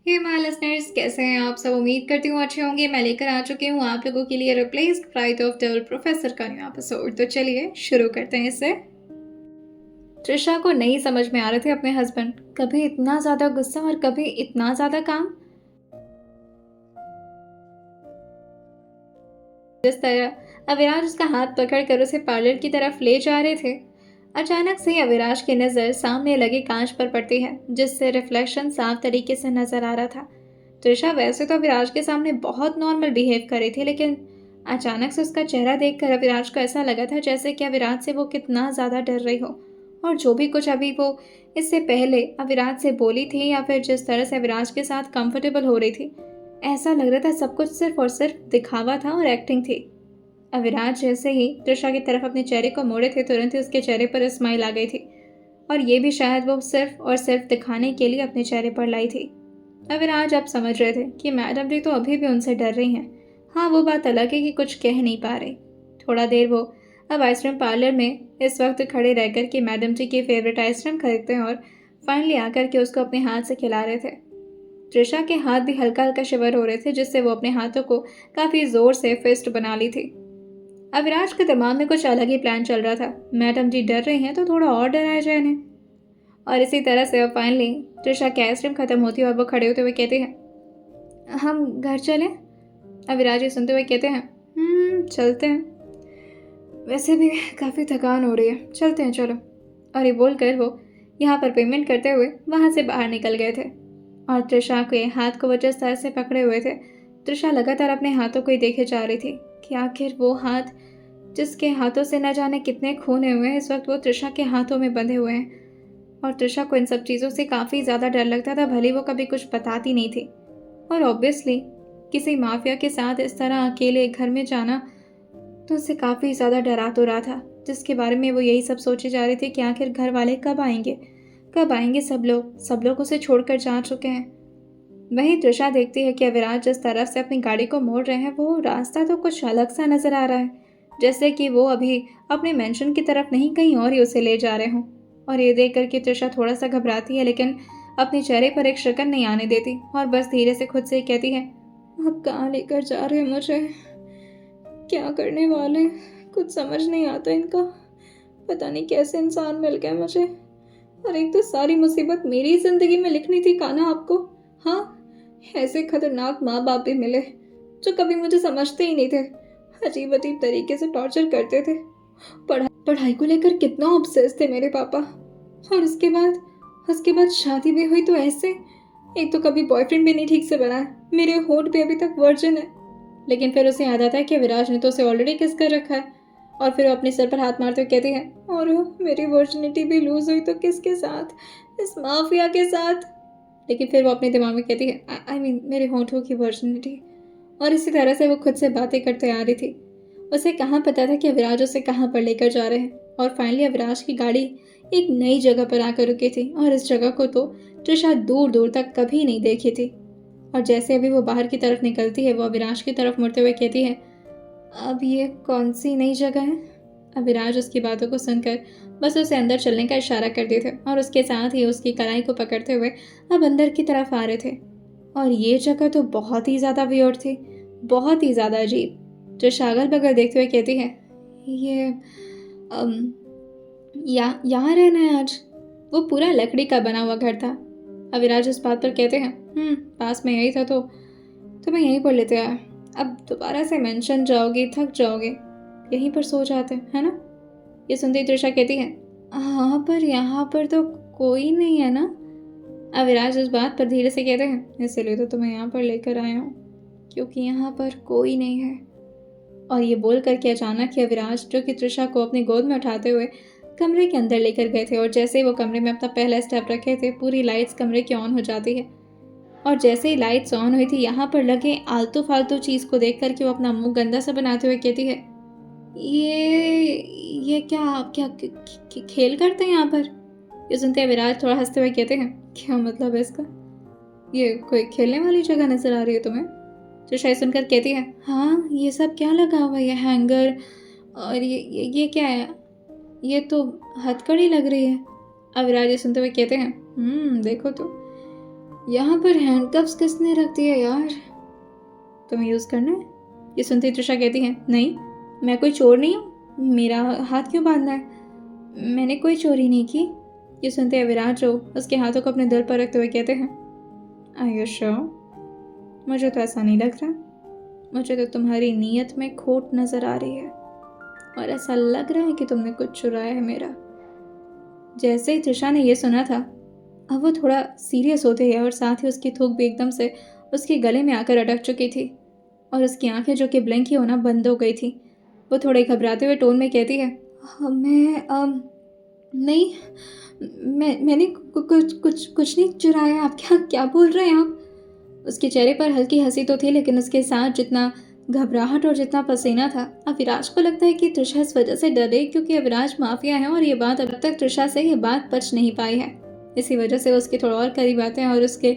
Hey my listeners, कैसे हैं आप सब। उम्मीद करती हूँ अच्छे होंगे। मैं लेकर आ चुकी हूँ आप लोगों के लिए replaced right of devil professor का न्यू एपिसोड। तो चलिए शुरू करते हैं इसे। त्रिशा को नहीं समझ में आ रहे थे अपने हस्बैंड, कभी इतना ज्यादा गुस्सा और कभी इतना ज्यादा काम। जिस तरह अविराज उसका हाथ पकड़कर उसे पार्लर की तरफ ले जा रहे थे, अचानक से अविराज की नज़र सामने लगे कांच पर पड़ती है, जिससे रिफ्लेक्शन साफ तरीके से नजर आ रहा था। त्रिशा वैसे तो अविराज के सामने बहुत नॉर्मल बिहेव कर रही थी, लेकिन अचानक से उसका चेहरा देखकर अविराज को ऐसा लगा था जैसे कि अविराज से वो कितना ज़्यादा डर रही हो। और जो भी कुछ अभी वो इससे पहले अविराज से बोली थी या फिर जिस तरह से अविराज के साथ कंफर्टेबल हो रही थी, ऐसा लग रहा था सब कुछ सिर्फ और सिर्फ दिखावा था और एक्टिंग थी। अविराज जैसे ही त्रिशा की तरफ अपने चेहरे को मोड़े थे, तुरंत ही उसके चेहरे पर स्माइल आ गई थी। और ये भी शायद वो सिर्फ और सिर्फ दिखाने के लिए अपने चेहरे पर लाई थी। अविराज अब समझ रहे थे कि मैडम जी तो अभी भी उनसे डर रही हैं। हाँ, वो बात अलग है कि कुछ कह नहीं पा रही। थोड़ा देर वो अब आइसक्रीम पार्लर में इस वक्त खड़े रहकर के मैडम जी की फेवरेट आइसक्रीम खरीदते हैं और फाइनली आकर के उसको अपने हाथ से खिला रहे थे। त्रिशा के हाथ भी हल्का हल्का शिवर हो रहे थे, जिससे वो अपने हाथों को काफी जोर से फिस्ट बना ली थी। अविराज के दिमाग में कुछ अलग ही प्लान चल रहा था। मैडम जी डर रही हैं तो थोड़ा और डराया जाए इन्हें। और इसी तरह से अब फाइनली त्रिशा की आइसक्रीम खत्म होती है और वो खड़े होते हुए कहते हैं, हम घर चलें। अविराज ये सुनते हुए कहते हैं, चलते हैं, वैसे भी काफ़ी थकान हो रही है, चलते हैं चलो। और ये बोलकर वो यहाँ पर पेमेंट करते हुए वहाँ से बाहर निकल गए थे। और त्रिशा के हाथ को वो जिस तरह से पकड़े हुए थे, त्रिशा लगातार अपने हाथों को ही देखे जा रही थी कि आखिर वो हाथ जिसके हाथों से न जाने कितने खूने हुए हैं, इस वक्त वो त्रिशा के हाथों में बंधे हुए हैं। और त्रिशा को इन सब चीज़ों से काफ़ी ज़्यादा डर लगता था, भले वो कभी कुछ बताती नहीं थी। और ऑब्वियसली किसी माफिया के साथ इस तरह अकेले घर में जाना तो उससे काफ़ी ज़्यादा डरा तो रहा था, जिसके बारे में वो यही सब सोचे जा रहे थे कि आखिर घर वाले कब आएंगे, कब आएंगे। सब लोग उसे छोड़कर जा चुके हैं। वहीं त्रिशा देखती है कि अविराज जिस तरफ से अपनी गाड़ी को मोड़ रहे हैं, वो रास्ता तो कुछ अलग सा नजर आ रहा है, जैसे कि वो अभी अपने मेंशन की तरफ नहीं कहीं और ही उसे ले जा रहे हों। और ये देख करके त्रिशा थोड़ा सा घबराती है, लेकिन अपने चेहरे पर एक शिकन नहीं आने देती और बस धीरे से खुद से ही कहती है, अब कहाँ लेकर जा रहे हैं मुझे, क्या करने वाले, कुछ समझ नहीं आता इनका। पता नहीं कैसे इंसान मिल गए मुझे। और एक तो सारी मुसीबत मेरी जिंदगी में लिखनी थी कान्हा आपको। हाँ, ऐसे खतरनाक माँ बाप भी मिले जो कभी मुझे समझते ही नहीं थे, अजीब अजीब तरीके से टॉर्चर करते थे। पढ़ाई को लेकर कितना ऑब्सेस थे मेरे पापा। और उसके बाद शादी भी हुई तो ऐसे। एक तो कभी बॉयफ्रेंड भी नहीं ठीक से बना है, मेरे होंठ भी अभी तक वर्जिन है। लेकिन फिर उसे याद आता है कि विराज ने तो उसे ऑलरेडी किस कर रखा है। और फिर वो अपने सर पर हाथ मारते हुए कहती है, और मेरी वर्जिनिटी भी लूज हुई तो किसके साथ, इस माफिया के साथ। लेकिन फिर वो अपने दिमाग में कहती है, आई मीन मेरे होंठों की वर्जिनिटी। और इसी तरह से वो खुद से बातें करते आ रही थी। उसे कहाँ पता था कि अविराज उसे कहाँ पर लेकर जा रहे हैं। और फाइनली अविराज की गाड़ी एक नई जगह पर आकर रुकी थी, और इस जगह को तो त्रिशा दूर दूर तक कभी नहीं देखी थी। और जैसे अभी वो बाहर की तरफ निकलती है, वो अविराज की तरफ मुड़ते हुए कहती है, अब ये कौन सी नई जगह है। अविराज उसकी बातों को सुनकर बस उसे अंदर चलने का इशारा कर देते थे और उसके साथ ही उसकी कलाई को पकड़ते हुए अब अंदर की तरफ आ रहे थे। और ये जगह तो बहुत ही ज़्यादा वियर्ड थी, बहुत ही ज़्यादा अजीब। जो अगल बगल देखते हुए कहती है, ये यहाँ रहना है आज। वो पूरा लकड़ी का बना हुआ घर था। अविराज इस बात पर कहते हैं, पास में यही था तो तुम्हें यहीं पर लेते आया। अब दोबारा से मेंशन जाओगे, थक जाओगे, यहीं पर सो जाते है ना। ये सुनते ही त्रिशा कहती है, हाँ पर यहाँ पर तो कोई नहीं है ना। अविराज इस बात पर धीरे से कहते हैं, इसलिए तो तुम्हें यहाँ पर लेकर आया हूँ, क्योंकि यहाँ पर कोई नहीं है। और ये बोल करके अचानक ही अविराज, जो कि त्रिशा को अपनी गोद में उठाते हुए कमरे के अंदर लेकर गए थे, और जैसे ही वो कमरे में अपना पहला स्टेप रखे थे, पूरी लाइट्स कमरे की ऑन हो जाती है। और जैसे ही लाइट्स ऑन हुई थी, यहाँ पर लगे आलतू फालतू चीज़ को देख करके वो अपना मुंह गंदा सा बनाते हुए कहती है, ये क्या आप क्या खेल करते हैं यहाँ पर। ये सुनते हैं विराज थोड़ा हंसते हुए कहते हैं, क्या मतलब है इसका, ये कोई खेलने वाली जगह नजर आ रही है तुम्हें। तो शायद सुनकर कहती है, हाँ ये सब क्या लगा हुआ है, ये हैंगर और ये क्या है, ये तो हथकड़ी लग रही है। अविराज ये सुनते हुए कहते हैं, देखो तो यहाँ पर हैंडकफ्स किसने रख दिए यार? तुम्हें यूज़ करना है? ये सुनते तृषा कहती है, नहीं, मैं कोई चोर नहीं हूँ, मेरा हाथ क्यों बांधना है? मैंने कोई चोरी नहीं की। ये सुनते विराज जो उसके हाथों को अपने दिल पर रखते हुए कहते हैं, आर यू श्योर? मुझे तो ऐसा नहीं लग रहा। मुझे तो तुम्हारी नीयत में खोट नजर आ रही है और ऐसा लग रहा है कि तुमने कुछ चुराया है मेरा। जैसे ही तृषा ने यह सुना था, अब वो थोड़ा सीरियस होते गया और साथ ही उसकी थूक भी एकदम से उसके गले में आकर अटक चुकी थी और उसकी आंखें जो कि ब्लिंक ही होना बंद हो गई थी। वो थोड़े घबराते हुए टोन में कहती है, नहीं, मैंने कुछ नहीं चुराया। आप क्या क्या बोल रहे हैं आप? उसके चेहरे पर हल्की हंसी तो थी, लेकिन उसके साथ जितना घबराहट और जितना पसीना था, अविराज को लगता है कि तृषा इस वजह से डरे क्योंकि अविराज माफिया है और ये बात अब तक तृषा से ये बात पच नहीं पाई है। इसी वजह से वो उसके थोड़ा और करीब आते हैं और उसके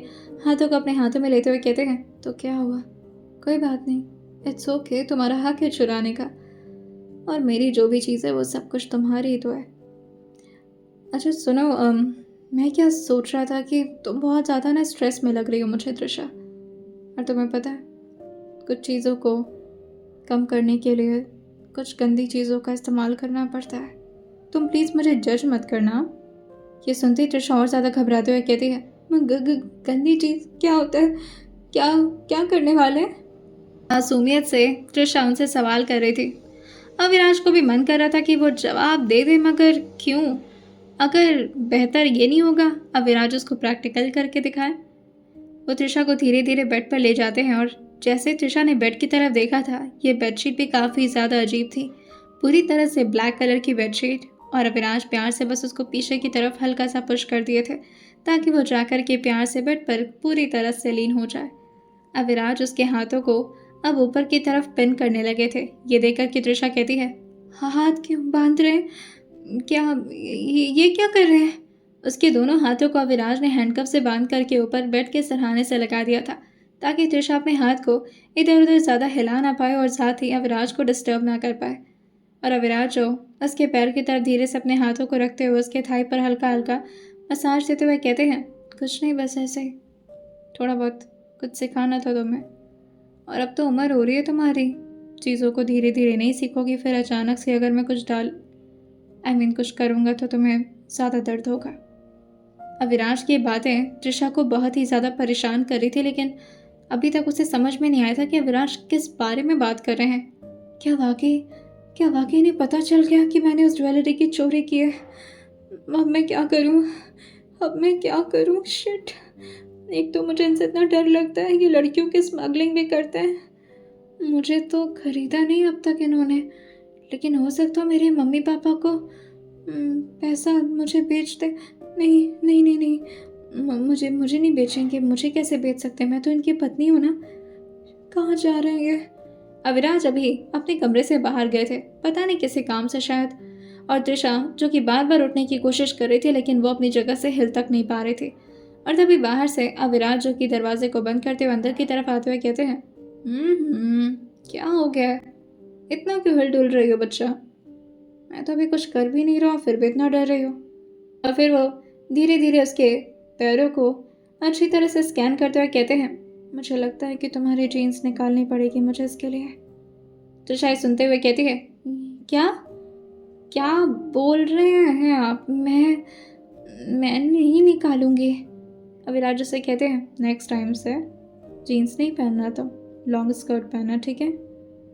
हाथों को अपने हाथों में लेते हुए कहते हैं, तो क्या हुआ? कोई बात नहीं, इट्स ओके, तुम्हारा हक है चुराने का और मेरी जो भी चीज़ है वो सब कुछ तुम्हारी ही तो है। अच्छा सुनो, मैं क्या सोच रहा था कि तुम बहुत ज़्यादा ना स्ट्रेस में लग रही हो मुझे तृषा, और तुम्हें पता है कुछ चीज़ों को कम करने के लिए कुछ गंदी चीज़ों का इस्तेमाल करना पड़ता है। तुम प्लीज़ मुझे जज मत करना। ये सुनते ही तृषा और ज़्यादा घबराते हुए कहती है, गंदी चीज़ क्या होता है? क्या क्या करने वाले? मासूमियत से तृषा उनसे सवाल कर रही थी। अविनाश को भी मन कर रहा था कि वो जवाब दे दे, मगर क्यों? अगर बेहतर ये नहीं होगा अविनाश उसको प्रैक्टिकल करके दिखाए। वो तृषा को धीरे धीरे बेड पर ले जाते हैं और जैसे तृषा ने बेड की तरफ देखा था, ये बेडशीट भी काफ़ी ज़्यादा अजीब थी। पूरी तरह से ब्लैक कलर की बेडशीट, और अविनाश प्यार से बस उसको पीछे की तरफ हल्का सा पुश कर दिए थे ताकि वो जाकर के प्यार से बेड पर पूरी तरह से लीन हो जाए। अविनाश उसके हाथों को अब ऊपर की तरफ पिन करने लगे थे। ये देखकर कि तृषा कहती है, हाथ क्यों बांध रहे हैं? क्या ये क्या कर रहे हैं? उसके दोनों हाथों को अविनाश ने हैंडकफ से बांध करके ऊपर बेड के सरहाने से लगा दिया था ताकि तृषा अपने हाथ को इधर उधर ज़्यादा हिला ना पाए और साथ ही अविनाश को डिस्टर्ब ना कर पाए। और अविनाश जो उसके पैर की तरफ धीरे से अपने हाथों को रखते हुए उसके थाई पर हल्का हल्का मसाज देते हुए कहते हैं, कुछ नहीं, बस ऐसे ही थोड़ा बहुत कुछ सिखाना था तुम्हें, और अब तो उम्र हो रही है तुम्हारी, चीज़ों को धीरे धीरे नहीं सीखोगी, फिर अचानक से अगर मैं कुछ कुछ करूँगा तो तुम्हें ज़्यादा दर्द होगा। अविनाश की बातें तृषा को बहुत ही ज़्यादा परेशान कर रही थी, लेकिन अभी तक उसे समझ में नहीं आया था कि अविनाश किस बारे में बात कर रहे हैं। क्या वाकई नहीं पता चल गया कि मैंने उस ज्वेलरी की चोरी की है? अब मैं क्या करूँ? शिट, एक तो मुझे इनसे इतना डर लगता है, ये लड़कियों की स्मगलिंग भी करते हैं। मुझे तो खरीदा नहीं अब तक इन्होंने, लेकिन हो सकता मेरे मम्मी पापा को पैसा मुझे बेच दे। नहीं नहीं नहीं नहीं, मुझे नहीं बेचेंगे। मुझे कैसे बेच सकते? मैं तो इनकी पत्नी हूँ ना। कहाँ जा रहे हैं ये? अविनाश अभी अपने कमरे से बाहर गए थे, पता नहीं किसी काम से शायद, और तृषा जो कि बार बार उठने की कोशिश कर रही थी लेकिन वो अपनी जगह से हिल तक नहीं पा रही थी। और तभी बाहर से अविनाश जो कि दरवाजे को बंद करते हुए अंदर की तरफ आते हुए कहते हैं, क्या हो गया है? इतना क्यों हिल डुल रही हो बच्चा? मैं तो अभी कुछ कर भी नहीं रहा फिर भी इतना डर रही हो। और फिर वो धीरे धीरे उसके पैरों को अच्छी तरह से स्कैन करते हुए कहते हैं, मुझे लगता है कि तुम्हारी जीन्स निकालनी पड़ेगी मुझे इसके लिए। तो शायद सुनते हुए कहती है, क्या क्या बोल रहे हैं आप? मैं नहीं निकालूंगी। अविराज से कहते हैं, नेक्स्ट टाइम से जीन्स नहीं पहनना, तो लॉन्ग स्कर्ट पहनना, ठीक है?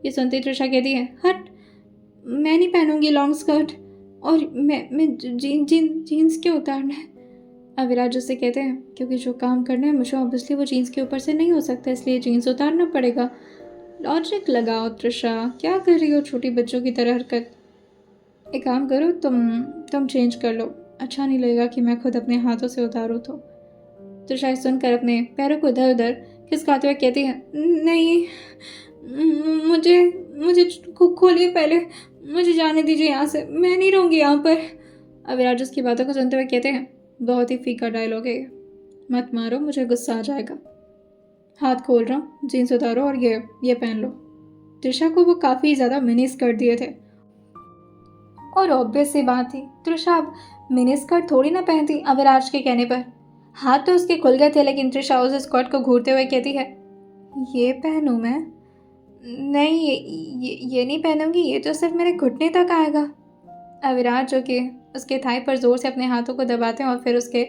ये सुनते तृषा कहती है, हट, मैं नहीं पहनूंगी लॉन्ग स्कर्ट, और मैं जीन्स क्यों उतारना है? अविराज उससे कहते हैं, क्योंकि जो काम करना है मुझे ऑब्वियसली वो जीन्स के ऊपर से नहीं हो सकता, इसलिए जीन्स उतारना पड़ेगा। लॉजिक लगाओ तृषा, क्या कर रही हो छोटी बच्चों की तरह हरकत? एक काम करो, तुम चेंज कर लो, अच्छा नहीं लगेगा कि मैं खुद अपने हाथों से उतारूँ तो। तृषा सुनकर अपने पैरों को इधर उधर खिसकाते हुए कहती है, नहीं, मुझे खोलिए पहले, मुझे जाने दीजिए यहाँ से, मैं नहीं रहूँगी यहाँ पर। अविराज उसकी बातों को सुनते हुए कहते हैं, बहुत ही फीका डायलॉग है, मत मारो, मुझे गुस्सा आ जाएगा। हाथ खोल रहा हूँ, जीन्स उतारो और ये पहन लो। तृषा को वो काफ़ी ज़्यादा मिनी स्कर्ट दिए थे और ऑब्वियस सी बात थी, तृषा अब मिनी स्कर्ट थोड़ी ना पहनती अविराज के कहने पर। हाथ तो उसके खुल गए थे, लेकिन त्रिशा उस स्कर्ट को घूरते हुए कहती है, ये पहनूं मैं? नहीं, ये नहीं पहनूंगी, ये तो सिर्फ मेरे घुटने तक आएगा। अविराज जो कि उसके थाई पर जोर से अपने हाथों को दबाते हैं और फिर उसके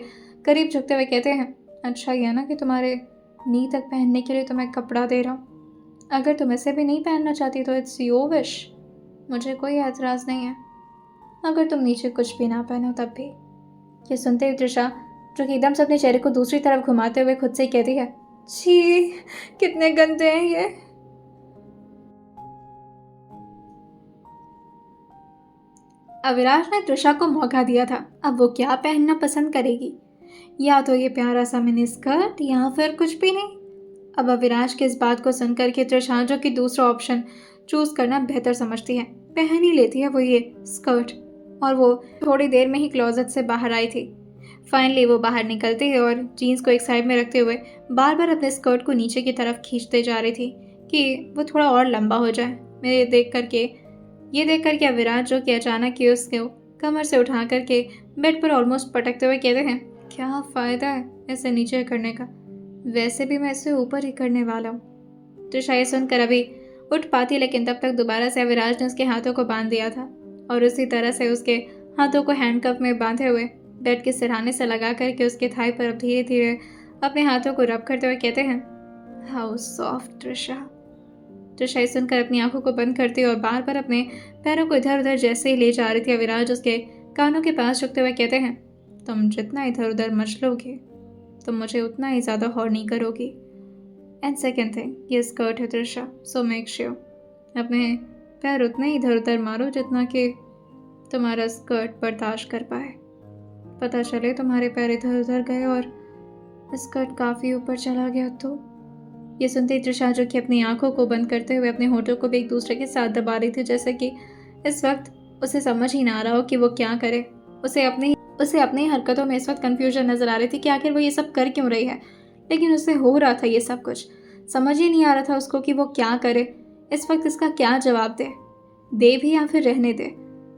करीब झुकते हुए कहते हैं, अच्छा ये ना कि तुम्हारे नी तक पहनने के लिए तो मैं कपड़ा दे रहा हूँ। अगर तुम इसे भी नहीं पहनना चाहती तो इट्स योर विश, मुझे कोई एतराज़ नहीं है। अगर तुम नीचे कुछ भी ना पहनो तब भी। ये सुनते ही त्रिशा जो कि एकदम से अपने चेहरे को दूसरी तरफ घुमाते हुए खुद से ही कहती है, छी, कितने गंदे हैं ये। अविनाश ने त्रिशा को मौका दिया था, अब वो क्या पहनना पसंद करेगी? या तो ये प्यारा सा मिनी स्कर्ट या फिर कुछ भी नहीं। अब अविनाश के इस बात को सुनकर के त्रिशा जो कि दूसरा ऑप्शन चूज करना बेहतर समझती है, पहन ही लेती है वो ये स्कर्ट। और वो थोड़ी देर में ही क्लोजेट से बाहर आई थी। फाइनली वो बाहर निकलती है और जीन्स को एक साइड में रखते हुए बार बार अपने स्कर्ट को नीचे की तरफ खींचते जा रही थी कि वो थोड़ा और लंबा हो जाए। ये देख करके अविराज जो कि अचानक ही उसको कमर से उठा करके बेड पर ऑलमोस्ट पटकते हुए कहते हैं, क्या फ़ायदा है इसे नीचे करने का, वैसे भी मैं इसे ऊपर ही करने वाला हूँ। त्रिशा ये सुनकर अभी उठ पाती, लेकिन तब तक दोबारा से अविराज ने उसके हाथों को बांध दिया था और उसी तरह से उसके हाथों को हैंडकफ में बांधे हुए बेड के सिरहाने से लगा करके उसके थाई पर अब धीरे धीरे अपने हाथों को रब करते हुए कहते हैं, हाउ सॉफ्ट त्रिशा। त्रिशा ये सुनकर अपनी आंखों को बंद करती और बार बार अपने पैरों को इधर उधर जैसे ही ले जा रही थी। अविराज उसके कानों के पास झुकते हुए कहते हैं, तुम जितना इधर उधर मचलोगे तुम मुझे उतना ही ज़्यादा हॉर्नी करोगी। एंड सेकेंड थिंग, ये स्कर्ट है त्रिशा, सो मेक श्योर अपने पैर उतने ही इधर उधर मारो जितना कि तुम्हारा स्कर्ट बर्दाश्त कर पाए। पता चले तुम्हारे पैर इधर उधर गए और स्कर्ट काफ़ी ऊपर चला गया तो। ये सुनते ही त्रिशा जो कि अपनी आंखों को बंद करते हुए अपने होठों को भी एक दूसरे के साथ दबा रही थी, जैसे कि इस वक्त उसे समझ ही ना आ रहा हो कि वो क्या करे। उसे अपनी ही हरकतों में इस वक्त कन्फ्यूजन नजर आ रही थी कि आखिर वो ये सब कर क्यों रही है, लेकिन उससे हो रहा था ये सब कुछ, समझ ही नहीं आ रहा था उसको कि वो क्या करे इस वक्त, इसका क्या जवाब दे भी या फिर रहने दे।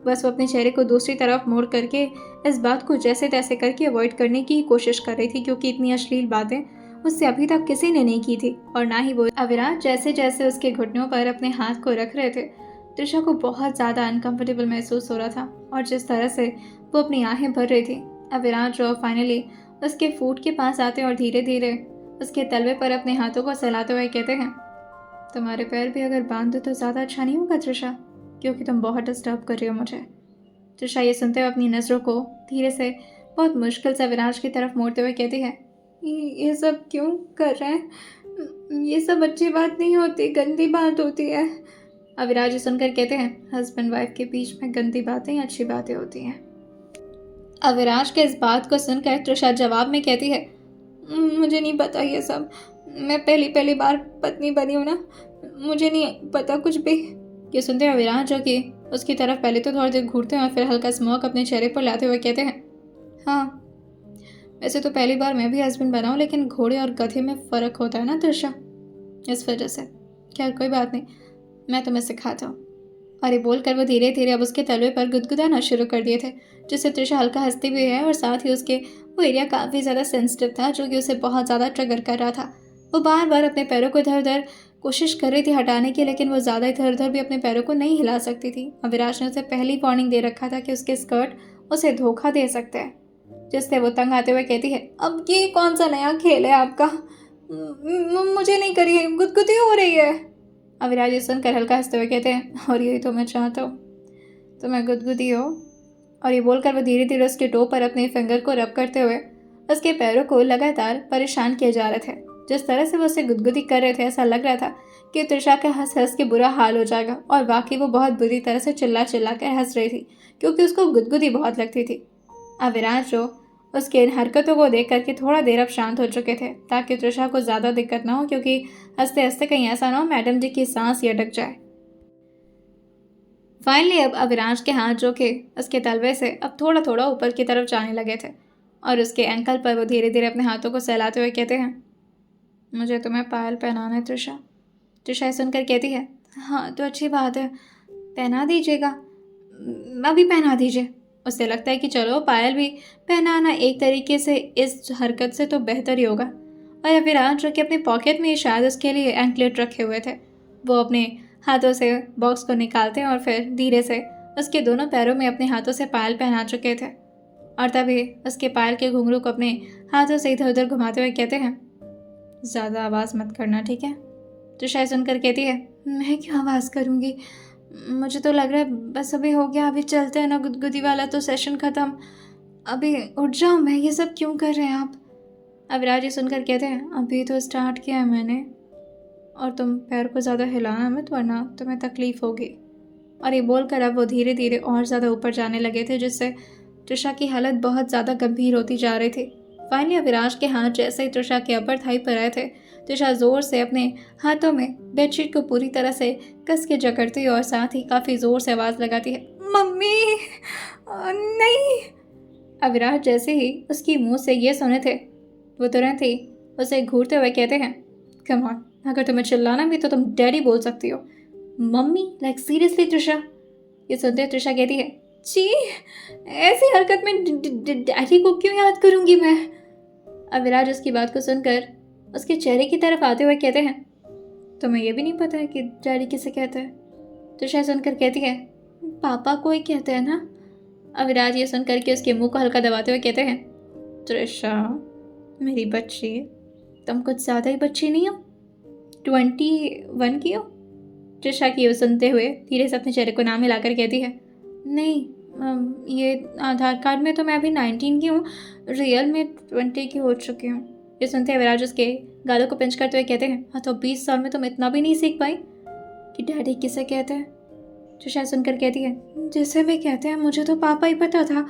बस वो अपने चेहरे को दूसरी तरफ मोड़ करके इस बात को जैसे तैसे करके अवॉइड करने की कोशिश कर रही थी, क्योंकि इतनी अश्लील बातें उससे अभी तक किसी ने नहीं की थी और ना ही वो। अविराज जैसे जैसे उसके घुटनों पर अपने हाथ को रख रहे थे, त्रिशा को बहुत ज़्यादा अनकंफर्टेबल महसूस हो रहा था और जिस तरह से वो अपनी आहें भर रही थी। अविराज जो फाइनली उसके फूट के पास आते और धीरे धीरे उसके तलवे पर अपने हाथों को सहलाते हुए कहते हैं, तुम्हारे पैर भी अगर बांध दो तो ज़्यादा अच्छा नहीं होगा त्रिशा, क्योंकि तुम बहुत डिस्टर्ब कर रही हो मुझे। त्रिशा ये सुनते हुए अपनी नज़रों को धीरे से बहुत मुश्किल से अविनाश की तरफ मोड़ते हुए कहती है, ये सब क्यों कर रहे हैं, ये सब अच्छी बात नहीं होती, गंदी बात होती है। अविराज ये सुनकर कहते हैं, हस्बैंड वाइफ के बीच में गंदी बातें अच्छी बातें होती हैं। अविराज के इस बात को सुनकर त्रिशा जवाब में कहती है, मुझे नहीं पता ये सब, मैं पहली बार पत्नी बनी हूँ ना, मुझे नहीं पता कुछ भी। ये सुनते हुए अविराज जो कि उसकी तरफ पहले तो थोड़ी देर घूरते हैं और फिर हल्का स्मोक अपने चेहरे पर लाते हुए कहते हैं, हाँ वैसे तो पहली बार मैं भी हस्बैंड बना हूँ, लेकिन घोड़े और गधे में फ़र्क होता है ना त्रिशा, इस वजह से। खैर कोई बात नहीं, मैं तुम्हें सिखाता हूँ। और ये बोलकर वो धीरे धीरे अब उसके तलवे पर गुदगुदाना शुरू कर दिए थे, जिससे त्रिशा हल्का हंसती भी है और साथ ही उसके वो एरिया काफ़ी ज़्यादा सेंसिटिव था जो कि उसे बहुत ज़्यादा ट्रिगर कर रहा था। वो बार बार अपने पैरों को इधर उधर कोशिश कर रही थी हटाने की, लेकिन वो ज़्यादा इधर उधर भी अपने पैरों को नहीं हिला सकती थी। अविनाश ने उसे पहली वार्निंग दे रखा था कि उसके स्कर्ट उसे धोखा दे सकते हैं, जिससे वो तंग आते हुए कहती है, अब ये कौन सा नया खेल है आपका, मुझे नहीं करिए, गुदगुदी हो रही है। अविनाश ये सुनकर हल्का हंसते हुए कहते हैं, और यही तो मैं चाहता हूँ, तुम्हें गुदगुदी हो। और ये बोलकर वो धीरे धीरे उसके टो पर अपने फिंगर को रब करते हुए उसके पैरों को लगातार परेशान किए जा रहे थे। जिस तरह से वो उसे गुदगुदी कर रहे थे, ऐसा लग रहा था कि त्रिशा का हंस हंस के बुरा हाल हो जाएगा, और वाकई वो बहुत बुरी तरह से चिल्ला चिल्ला कर हंस रही थी, क्योंकि उसको गुदगुदी बहुत लगती थी। अविनाश जो उसके इन हरकतों को देख करके थोड़ा देर अब शांत हो चुके थे, ताकि त्रिशा को ज़्यादा दिक्कत ना हो, क्योंकि हंसते हंसते कहीं ऐसा ना हो मैडम जी की सांस ही अटक जाए। फाइनली अब अविनाश के हाथ जो कि उसके तलवे से अब थोड़ा थोड़ा ऊपर की तरफ जाने लगे थे और उसके एंकल पर वो धीरे धीरे अपने हाथों को सहलाते हुए कहते हैं, मुझे तुम्हें पायल पहनाना है त्रिशा। त्रिशा सुनकर कहती है, हाँ तो अच्छी बात है, पहना दीजिएगा, अभी पहना दीजिए। उसे लगता है कि चलो पायल भी पहनाना एक तरीके से इस हरकत से तो बेहतर ही होगा। और अविराज जो कि अपने पॉकेट में शायद उसके लिए एंकलेट रखे हुए थे, वो अपने हाथों से बॉक्स को निकालते हैं और फिर धीरे से उसके दोनों पैरों में अपने हाथों से पायल पहना चुके थे। और तभी उसके पायल के घुंघरू को अपने हाथों से इधर उधर घुमाते हुए कहते हैं, ज़्यादा आवाज़ मत करना, ठीक है? तो शायद सुनकर कहती है, मैं क्यों आवाज़ करूँगी, मुझे तो लग रहा है बस अभी हो गया, अभी चलते हैं ना गुदगुदी वाला तो सेशन ख़त्म, अभी उठ जाऊँ मैं, ये सब क्यों कर रहे हैं आप? अविराज ये सुनकर कहते हैं, अभी तो स्टार्ट किया है मैंने, और तुम पैर को ज़्यादा हिलाना मत वरना तुम्हें तकलीफ़ होगी। और ये बोलकर अब वो धीरे धीरे और ज़्यादा ऊपर जाने लगे थे, जिससे त्रिशा की हालत बहुत ज़्यादा गंभीर होती जा रही थी। फाइनली अविराज के हाथ जैसे ही त्रिशा के अपर थाई पर आए थे, त्रिशा ज़ोर से अपने हाथों में बेडशीट को पूरी तरह से कस के जकड़ती है और साथ ही काफ़ी ज़ोर से आवाज़ लगाती है, मम्मी नहीं। अविराज जैसे ही उसकी मुंह से ये सुने थे, वो तुरंत ही उसे घूरते हुए कहते हैं, कम ऑन, अगर तुम्हें चिल्लाना भी तो तुम डैडी बोल सकती हो। Mummy, like seriously Trisha? ये सुनते त्रिशा कहती है, जी ऐसी हरकत में डैडी को क्यों याद करूंगी मैं? अविराज उसकी बात को सुनकर उसके चेहरे की तरफ आते हुए कहते हैं, तुम्हें यह भी नहीं पता है कि डैडी किसे कहते हैं? त्रिशा सुनकर कहती है, पापा को ही कहते हैं ना? अविराज ये सुनकर के उसके मुंह को हल्का दबाते हुए कहते हैं, त्रिशा मेरी बच्ची, तुम कुछ ज़्यादा ही बच्ची नहीं हो, 21 की हो? त्रिशा की सुनते हुए धीरे से अपने चेहरे को नाम मिलाकर कहती है, नहीं ये आधार कार्ड में तो मैं अभी 19 की हूँ, रियल में 20 की हो चुकी हूँ। ये सुनते अविराज उसके गालों को पिंच करते हुए कहते हैं, हाँ तो 20 साल में तुम इतना भी नहीं सीख पाई कि डैडी किसे कहते हैं? त्रिशा सुनकर कहती है, जिसे भी कहते हैं मुझे तो पापा ही पता था,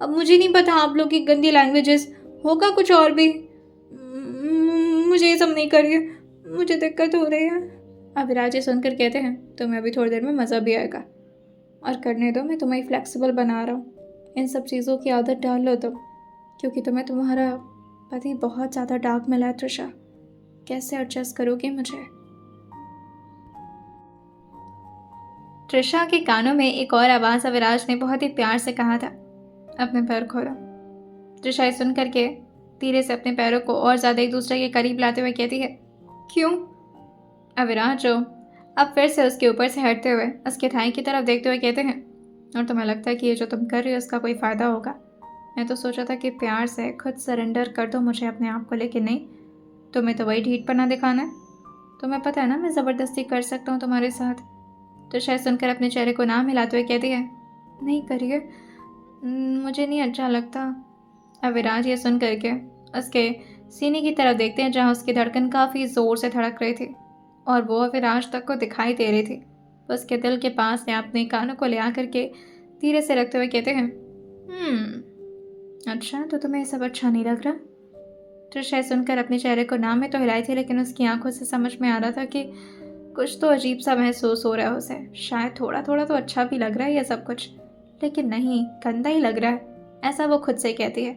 अब मुझे नहीं पता आप लोग की गंदी लैंग्वेजेस, होगा कुछ और भी। मुझे ये सब नहीं करिए, मुझे दिक्कत हो रही है। अविराज ये सुनकर कहते हैं, तुम्हें अभी थोड़ी देर में मज़ा भी आएगा, और करने दो, मैं तुम्हें फ्लेक्सिबल बना रहा हूँ। इन सब चीज़ों की आदत डाल लो तुम, क्योंकि तुम्हें तुम्हारा पति बहुत ज़्यादा डार्क मिला है त्रिशा, कैसे एडजस्ट करोगे मुझे? त्रिशा के कानों में एक और आवाज़ अविराज ने बहुत ही प्यार से कहा था, अपने पैर खोलो। त्रिशा ये सुन करके धीरे से अपने पैरों को और ज़्यादा एक दूसरे के करीब लाते हुए कहती है, क्यों? अविराज जो अब फिर से उसके ऊपर से हटते हुए उसके थाई की तरफ देखते हुए कहते हैं, और तुम्हें लगता है कि ये जो तुम कर रही हो उसका कोई फ़ायदा होगा? मैं तो सोचा था कि प्यार से खुद सरेंडर कर दो मुझे अपने आप को, लेकिन नहीं, तुम्हें तो वही ढीठपना दिखाना है। तुम्हें पता है ना मैं ज़बरदस्ती कर सकता हूँ तुम्हारे साथ। तो शायद सुनकर अपने चेहरे को नाम हिलाते हुए कहती है, नहीं करिए, मुझे नहीं अच्छा लगता। अविराज ये सुन करके उसके सीने की तरफ देखते हैं, जहाँ उसकी धड़कन काफ़ी ज़ोर से धड़क रही थी और वो अविराज तक को दिखाई दे रही थी। तो उसके दिल के पास से अपने कानों को ले आकर के धीरे से रखते हुए कहते हैं, अच्छा तो तुम्हें सब अच्छा नहीं लग रहा? तो शायद सुनकर अपने चेहरे को नाम में तो हिलाई थी, लेकिन उसकी आंखों से समझ में आ रहा था कि कुछ तो अजीब सा महसूस हो रहा है उसे। शायद थोड़ा थोड़ा तो अच्छा भी लग रहा है ये सब कुछ, लेकिन नहीं, गंदा ही लग रहा है, ऐसा वो खुद से कहती है।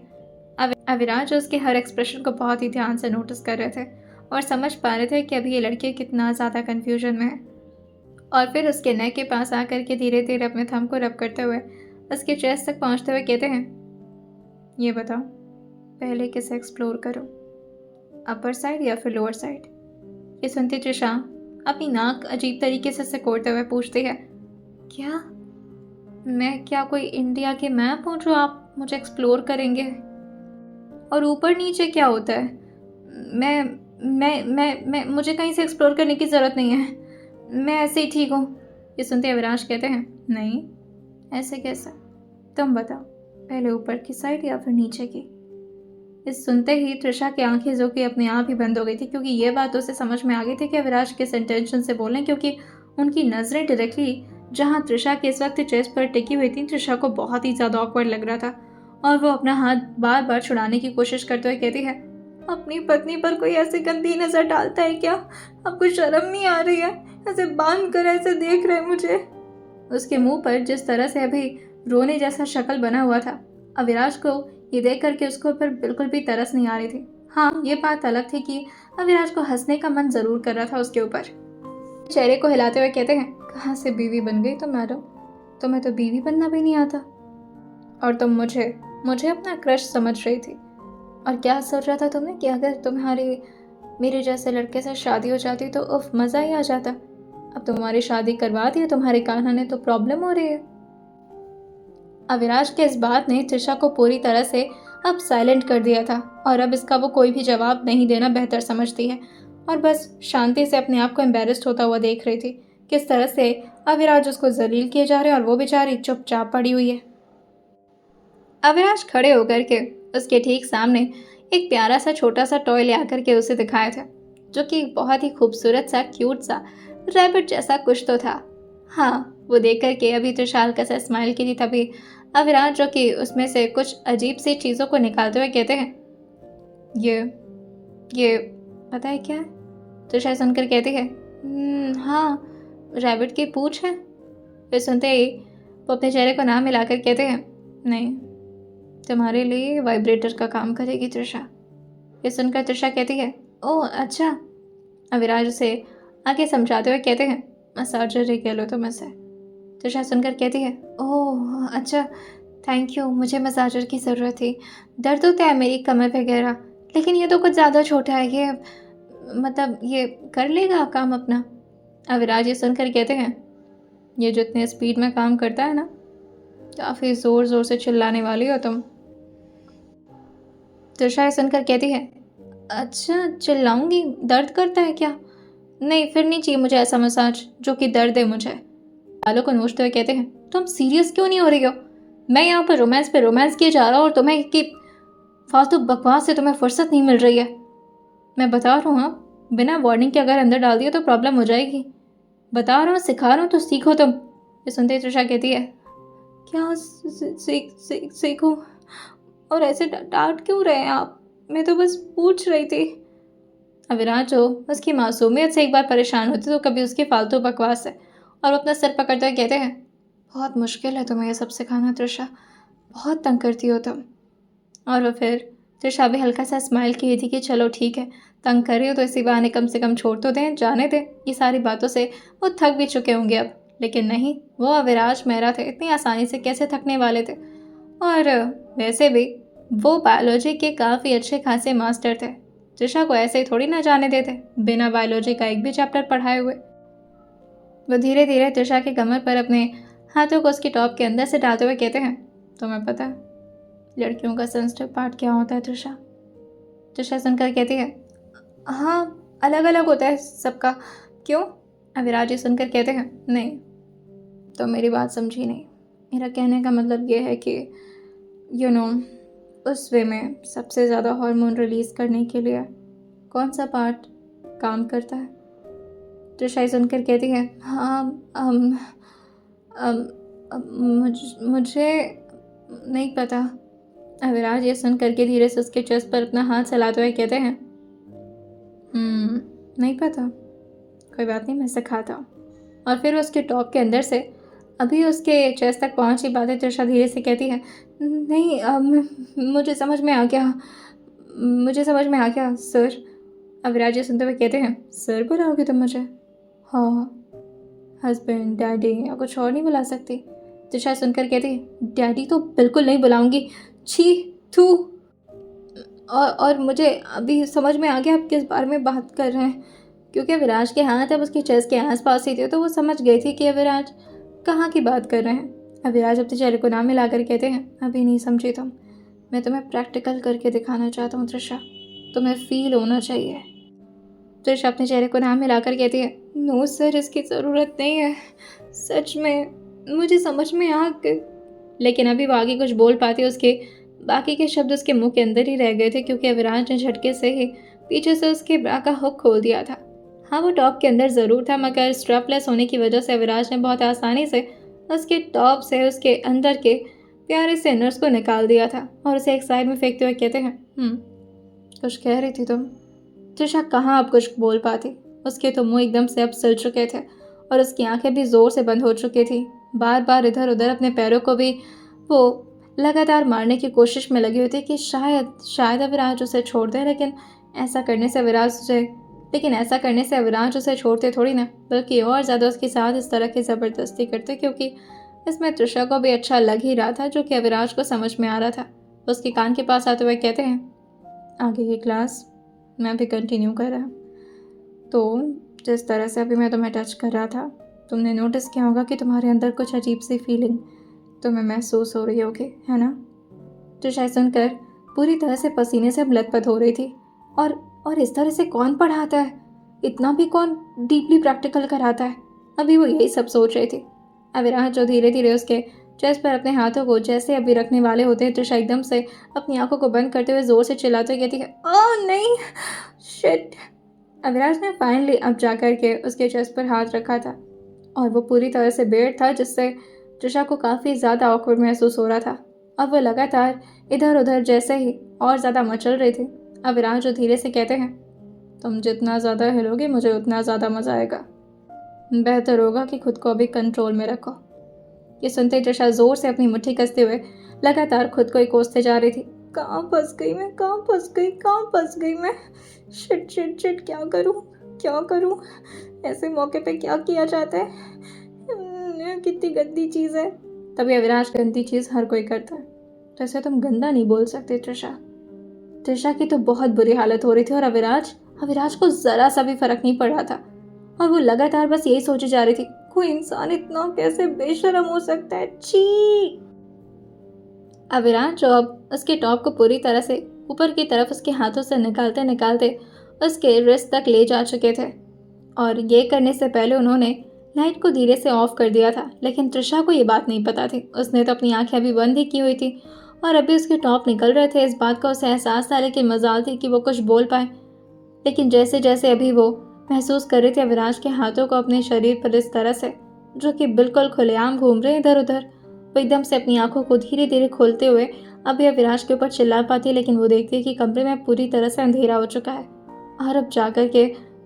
अविराज उसके हर एक्सप्रेशन को बहुत ही ध्यान से नोटिस कर रहे थे और समझ पा रहे थे कि अभी ये लड़की कितना ज़्यादा कन्फ्यूजन में है। और फिर उसके नेक के पास आकर के धीरे धीरे अपने थंब को रब करते हुए उसके चेस्ट तक पहुंचते हुए कहते हैं, ये बताओ पहले किसे एक्सप्लोर करूं, अपर साइड या फिर लोअर साइड? ये सुनती त्रिशा अपनी नाक अजीब तरीके से सिकोड़ते हुए पूछती है, क्या मैं क्या कोई इंडिया के मैप हूँ जो आप मुझे एक्सप्लोर करेंगे? और ऊपर नीचे क्या होता है? मैं मुझे कहीं से एक्सप्लोर करने की ज़रूरत नहीं है, मैं ऐसे ही ठीक हूँ। ये सुनते अविनाश कहते हैं, नहीं ऐसे कैसे, तुम बताओ पहले ऊपर की साइड या फिर नीचे की? इस सुनते ही त्रिशा की आंखें जो कि अपने आप ही बंद हो गई थी, क्योंकि ये बात उसे समझ में आ गई थी कि अविनाश किस इंटेंशन से बोल रहे हैं, क्योंकि उनकी नज़रें डायरेक्टली जहाँ त्रिशा के इस वक्त चेस्ट पर टिकी हुई थी। त्रिशा को बहुत ही ज़्यादा ऑकवर्ड लग रहा था और वो अपना हाथ बार बार छुड़ाने की कोशिश करते हुए कहती है, अपनी पत्नी पर कोई ऐसी गंदी नज़र डालता है क्या? आपको शर्म नहीं आ रही है? ऐसे बांध कर ऐसे देख रहे मुझे। उसके मुंह पर जिस तरह से अभी रोने जैसा शक्ल बना हुआ था, अविनाश को ये देख करके उसको पर बिल्कुल भी तरस नहीं आ रही थी। हाँ, ये बात अलग थी कि अविनाश को हंसने का मन ज़रूर कर रहा था उसके ऊपर। चेहरे को हिलाते हुए कहते हैं, कहाँ से बीवी बन गई तुम मैडम? तुम्हें तो बीवी बनना भी नहीं आता। और तुम मुझे मुझे अपना क्रश समझ रही थी। और क्या सोच रहा था तुमने कि अगर तुम्हारी मेरे जैसे लड़के से शादी हो जाती तो उफ मज़ा ही आ जाता। अब तुम्हारी शादी करवा दी है तुम्हारे कान्हा ने तो प्रॉब्लम हो रही है। अविनाश के इस बात ने त्रिशा को पूरी तरह से अब साइलेंट कर दिया था और अब इसका वो कोई भी जवाब नहीं देना बेहतर समझती है और बस शांति से अपने आप को एम्बेरस्ड होता हुआ देख रही थी किस तरह से अविनाश उसको जलील किए जा रहे हैं और वो बेचारी चुपचाप पड़ी हुई है। अविनाश खड़े होकर के उसके ठीक सामने एक प्यारा सा छोटा सा टॉय ले आकर के उसे दिखाया था जो कि बहुत ही खूबसूरत सा क्यूट सा रैबिट जैसा कुछ तो था। हाँ, वो देख कर के अभी त्रिशा हल्का सा स्माइल की थी तभी अविनाश जो कि उसमें से कुछ अजीब सी चीज़ों को निकालते हुए कहते हैं, ये पता है क्या है? त्रिशा सुनकर कहती है, हाँ, रैबिट की पूंछ है। फिर सुनते ही वो अपने चेहरे को ना मिलाकर कहते हैं, नहीं, तुम्हारे लिए वाइब्रेटर का काम करेगी त्रिशा। ये सुनकर त्रिशा कहती है, ओह अच्छा। अविराज उसे आगे समझाते हुए कहते हैं, मसाजर ही कह लो तुम इसे। त्रिशा सुनकर कहती है, ओह अच्छा, थैंक यू, मुझे मसाजर की ज़रूरत थी। दर्द होता है मेरी कमर वगैरह, लेकिन ये तो कुछ ज़्यादा छोटा है, ये मतलब ये कर लेगा काम अपना। अविराज ये सुनकर कहते हैं, ये जितने स्पीड में काम करता है ना, काफ़ी ज़ोर ज़ोर से चिल्लाने वाली हो तुम। त्रिशा सुनकर कहती है, अच्छा चिल्लाऊंगी, दर्द करता है क्या? नहीं, फिर नहीं चाहिए मुझे ऐसा मसाज जो कि दर्द है मुझे। बालों को नोचते हुए कहते हैं, तुम सीरियस क्यों नहीं हो रही हो? मैं यहाँ पर रोमांस पे रोमांस किए जा रहा हूँ और तुम्हें कि फालतू बकवास से तुम्हें फुर्सत नहीं मिल रही है। मैं बता रहा हूँ, आप बिना वार्निंग के अगर अंदर डाल दिया तो प्रॉब्लम हो जाएगी। बता रहा हूँ, सिखा रहा हूँ तो सीखो तुम। ये सुनते ही त्रिशा कहती है, क्या सीखो? और ऐसे डांट क्यों रहे हैं आप? मैं तो बस पूछ रही थी। अविनाश जो उसकी मासूमियत से एक बार परेशान होती तो कभी उसकी फालतू बकवास है और वो अपना सर पकड़ते हुए कहते हैं, बहुत मुश्किल है तुम्हें ये सब सिखाना त्रिशा, बहुत तंग करती हो तुम। और वो फिर त्रिशा भी हल्का सा स्माइल की थी कि चलो ठीक है, तंग कर रही हो तो इसी बहाने कम से कम छोड़ तो दें, जाने दें। ये सारी बातों से वो थक भी चुके होंगे अब, लेकिन नहीं, वो अविनाश मेहरा थे, इतनी आसानी से कैसे थकने वाले थे। और वैसे भी वो बायोलॉजी के काफ़ी अच्छे खासे मास्टर थे, त्रिशा को ऐसे ही थोड़ी ना जाने देते बिना बायोलॉजी का एक भी चैप्टर पढ़ाए हुए। वो धीरे धीरे त्रिशा के कमर पर अपने हाथों को उसकी टॉप के अंदर से डालते हुए कहते हैं, तुम्हें पता है लड़कियों का सेंसिटिव पार्ट क्या होता है त्रिशा? त्रिशा सुनकर कहती है, हाँ, अलग अलग होता है सबका। क्यों? अविनाश जी सुनकर कहते हैं, नहीं, तो मेरी बात समझी नहीं। मेरा कहने का मतलब ये है कि उस वे में सबसे ज़्यादा हार्मोन रिलीज़ करने के लिए कौन सा पार्ट काम करता है? त्रिशा सुनकर कहती है, हाँ, मुझे नहीं पता। अविनाश ये सुन करके धीरे से उसके चेस्ट पर अपना हाथ चलाते हुए कहते हैं, नहीं पता, कोई बात नहीं, मैं सिखाता हूँ। और फिर उसके टॉप के अंदर से अभी उसके चेस्ट तक पहुँची बातें त्रिशा धीरे से कहती है, नहीं, मुझे समझ में आ गया सर। अविनाश ये सुनते हुए कहते हैं, सर बुलाओगे तुम मुझे? हाँ, हस्बैंड, डैडी या कुछ और नहीं बुला सकती? त्रिशा सुनकर कहती है, डैडी तो बिल्कुल नहीं बुलाऊंगी, छी थू। और मुझे अभी समझ में आ गया आप किस बारे में बात कर रहे हैं, क्योंकि अविनाश के हाथ अब उसके चेस्ट के आसपास ही थे तो वो समझ गई थी कि अविनाश कहाँ की बात कर रहे हैं। अविनाश अपने चेहरे को ना मिलाकर कहते हैं, अभी नहीं समझी तुम, मैं तुम्हें प्रैक्टिकल करके दिखाना चाहता हूँ त्रिशा, तुम्हें फील होना चाहिए। त्रिशा अपने चेहरे को ना मिलाकर कहती है, नो सर, इसकी ज़रूरत नहीं है, सच में मुझे समझ में आ गई। लेकिन अभी वो आगे कुछ बोल पाती, उसके बाकी के शब्द उसके मुंह के अंदर ही रह गए थे क्योंकि अविनाश ने झटके से ही पीछे से उसके ब्रा का हुक खोल दिया था। हाँ, वो टॉप के अंदर ज़रूर था, मगर स्ट्रैपलेस होने की वजह से अविनाश ने बहुत आसानी से उसके टॉप से उसके अंदर के प्यारे से नर्स को निकाल दिया था और उसे एक साइड में फेंकते हुए कहते हैं, कुछ कह रही थी तुम? त्रिशा कहाँ अब कुछ बोल पाती, उसके तो मुंह एकदम से अब सिल चुके थे और उसकी आंखें भी ज़ोर से बंद हो चुकी थी। बार बार इधर उधर अपने पैरों को भी वो लगातार मारने की कोशिश में लगी हुई थी कि शायद अविनाश उसे छोड़ दे, लेकिन ऐसा करने से अविनाश उसे छोड़ते थोड़ी ना, बल्कि और ज़्यादा उसके साथ इस तरह की ज़बरदस्ती करते, क्योंकि इसमें त्रिशा को भी अच्छा लग ही रहा था, जो कि अविनाश को समझ में आ रहा था। उसके कान के पास आते हुए कहते हैं, आगे की क्लास मैं भी कंटिन्यू कर रहा। तो जिस तरह से अभी मैं तुम्हें टच कर रहा था, तुमने नोटिस किया होगा कि तुम्हारे अंदर कुछ अजीब सी फीलिंग तुम्हें महसूस हो रही होगी, है ना? त्रिशा सुनकर पूरी तरह से पसीने से लथपथ हो रही थी। और इस तरह से कौन पढ़ाता है? इतना भी कौन डीपली प्रैक्टिकल कराता है? अभी वो यही सब सोच रही थी। अविनाश जो धीरे धीरे उसके चेस्ट पर अपने हाथों को जैसे अभी रखने वाले होते हैं, त्रिशा एकदम से अपनी आंखों को बंद करते हुए जोर से चिल्लाते कहती है, ओह नहीं, शिट। अविनाश ने फाइनली अब जाकर के उसके चेस्ट पर हाथ रखा था और वो पूरी तरह से बेड था, जिससे त्रिशा को काफ़ी ज़्यादा ऑकवर्ड महसूस हो रहा था। अब वो लगातार इधर उधर जैसे ही और ज़्यादा मचल रही थी। अविनाश जो धीरे से कहते हैं, तुम जितना ज़्यादा हिलोगे मुझे उतना ज़्यादा मज़ा आएगा। बेहतर होगा कि खुद को अभी कंट्रोल में रखो। ये सुनते त्रिशा जोर से अपनी मुट्ठी कसते हुए लगातार खुद को ही कोसते जा रही थी। कहाँ फंस गई मैं, कहाँ फंस गई, कहाँ फंस गई मैं। शिट शिट शिट, क्या करूँ, क्या करूँ? ऐसे मौके पे क्या किया जाता है? कितनी गंदी चीज़ है। तभी अविनाश, गंदी चीज़ हर कोई करता है, तो ऐसे तुम गंदा नहीं बोल सकते त्रिशा। त्रिशा की तो बहुत बुरी हालत हो रही थी और अविनाश को ज़रा सा भी फर्क नहीं पड़ रहा था और वो लगातार बस यही सोचे जा रही थी, कोई इंसान इतना कैसे बेशर्म हो सकता है, छी। अविनाश जो अब उसके टॉप को पूरी तरह से ऊपर की तरफ उसके हाथों से निकालते निकालते उसके रिस्ट तक ले जा चुके थे और ये करने से पहले उन्होंने लाइट को धीरे से ऑफ कर दिया था। लेकिन त्रिशा को ये बात नहीं पता थी। उसने तो अपनी आंखें अभी बंद ही की हुई थी और अभी उसके टॉप निकल रहे थे। इस बात का उसे एहसास था, लेकिन मजाल थी कि वो कुछ बोल पाए। लेकिन जैसे जैसे अभी वो महसूस कर रहे थे अविनाश के हाथों को अपने शरीर पर इस तरह से, जो कि बिल्कुल खुलेआम घूम रहे इधर उधर, वो एकदम से अपनी आंखों को धीरे धीरे खोलते हुए अभी अविनाश के ऊपर चिल्ला पाती, लेकिन वो देखती है कि कमरे में पूरी तरह से अंधेरा हो चुका है। और अब जाकर के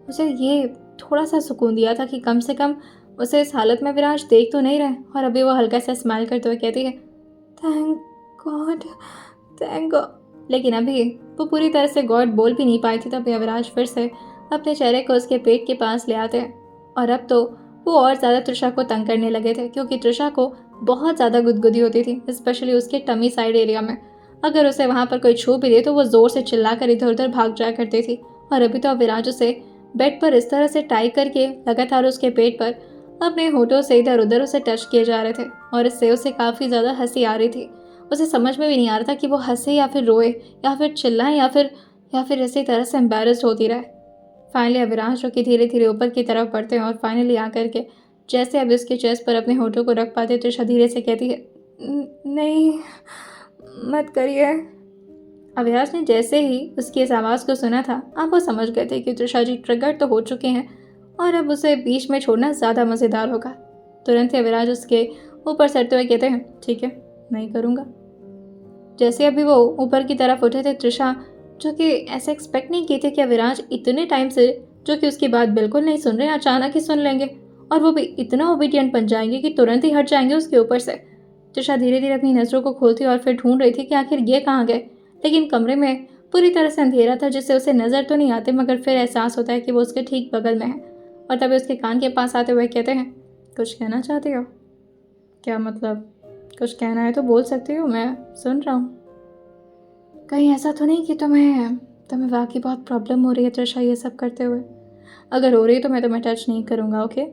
उसे ये थोड़ा सा सुकून दिया था कि कम से कम उसे इस हालत में अविनाश देख तो नहीं रहे। और अभी वो हल्का सा स्माइल करते हुए कहती है, थैंक गॉड, थैंक गॉड। लेकिन अभी वो पूरी तरह से गॉड बोल भी नहीं पाई थी। तभी अविनाश फिर से अपने चेहरे को उसके पेट के पास ले आते हैं और अब तो वो और ज़्यादा त्रिशा को तंग करने लगे थे, क्योंकि त्रिशा को बहुत ज़्यादा गुदगुदी होती थी, स्पेशली उसके टमी साइड एरिया में। अगर उसे वहाँ पर कोई छू भी दे तो वो ज़ोर से चिल्लाकर इधर उधर भाग जाया करती थी। और अभी तो अविनाश उसे बेड पर इस तरह से टाई करके लगातार उसके पेट पर अपने होठों से इधर उधर उसे टच किए जा रहे थे और इससे उसे काफ़ी ज़्यादा हंसी आ रही थी। उसे समझ में भी नहीं आ रहा था कि वो हंसे या फिर रोए या फिर चिल्लाए या फिर इसी तरह से एम्बेरस्ड होती रहे। फाइनली अविनाश जो कि धीरे धीरे ऊपर की तरफ बढ़ते हैं और फाइनली आकर के जैसे अभी उसके चेस्ट पर अपने होठों को रख पाते त्रिशा धीरे से कहती है, नहीं मत करिए। अविनाश ने जैसे ही उसकी इस आवाज़ को सुना था, अब वो समझ गए थे कि त्रिशा जी ट्रिगर तो हो चुके हैं और अब उसे बीच में छोड़ना ज़्यादा मज़ेदार होगा। तुरंत ही अविनाश उसके ऊपर चढ़ते हुए कहते हैं, ठीक है नहीं करूँगा। जैसे अभी वो ऊपर की तरफ उठे थे, त्रिशा जो कि ऐसे एक्सपेक्ट नहीं की थी कि अविनाश इतने टाइम से जो कि उसकी बात बिल्कुल नहीं सुन रहे अचानक ही सुन लेंगे और वो भी इतना ओबीडियंट बन जाएंगे कि तुरंत ही हट जाएंगे उसके ऊपर से। त्रिशा धीरे धीरे अपनी नज़रों को खोलती और फिर ढूंढ रही थी कि आखिर ये कहाँ गए, लेकिन कमरे में पूरी तरह से अंधेरा था, जिससे उसे नज़र तो नहीं आते, मगर फिर एहसास होता है कि वो उसके ठीक बगल में है। और तभी उसके कान के पास आते हुए कहते हैं, कुछ कहना चाहती हो? क्या मतलब? कुछ कहना है तो बोल सकती हो, मैं सुन रहा हूँ। कहीं ऐसा तो नहीं कि तुम्हें वाकई बहुत प्रॉब्लम हो रही है त्रिशा ये सब करते हुए? अगर हो रही है तो मैं तुम्हें टच नहीं करूँगा, ओके?